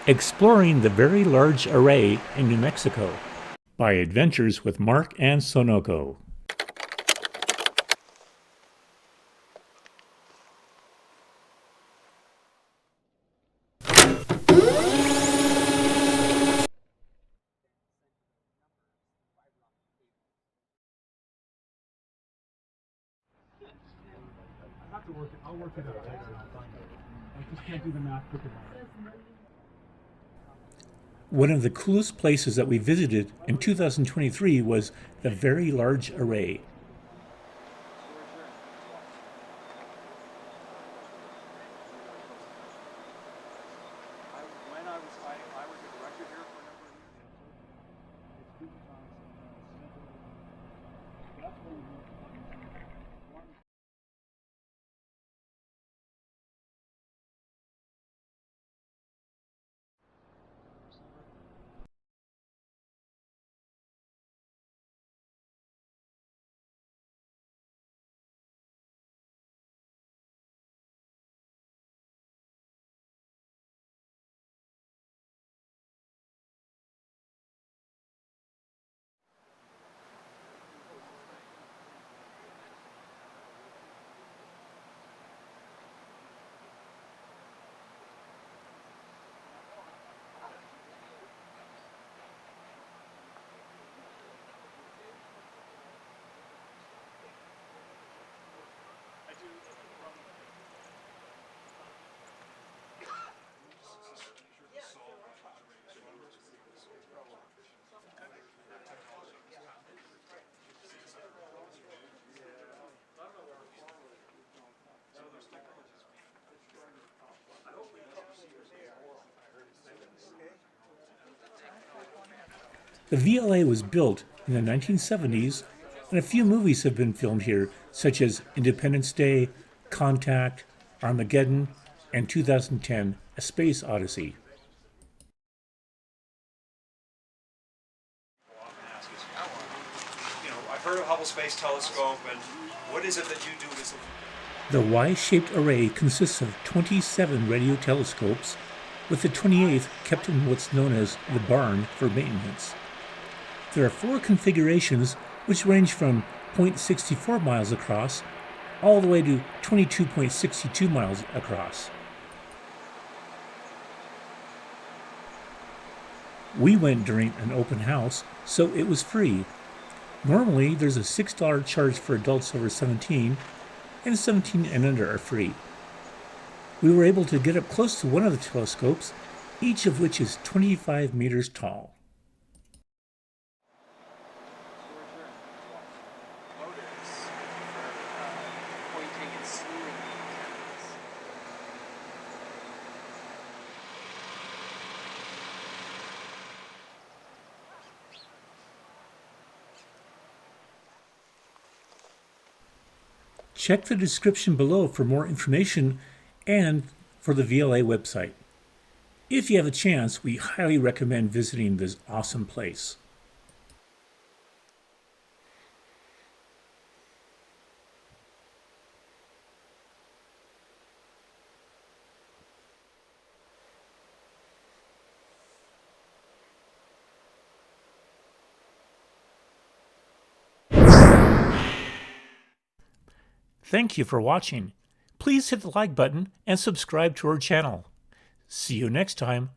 Exploring the Very Large Array in New Mexico by Adventures with Mark and Sonoko. I'll work it out. I just can't do the math quick enough. One of the coolest places that we visited in 2023 was the Very Large Array. The VLA was built in the 1970s, and a few movies have been filmed here, such as Independence Day, Contact, Armageddon, and 2010, A Space Odyssey. I've heard of Hubble Space Telescope, and what is it that you do? The Y-shaped array consists of 27 radio telescopes, with the 28th kept in what's known as the barn for maintenance. There are 4 configurations which range from 0.64 miles across all the way to 22.62 miles across. We went during an open house, so it was free. Normally, there's a $6 charge for adults over 17, and 17 and under are free. We were able to get up close to one of the telescopes, each of which is 25 meters tall. Check the description below for more information and for the VLA website. If you have a chance, we highly recommend visiting this awesome place. Thank you for watching. Please hit the like button and subscribe to our channel. See you next time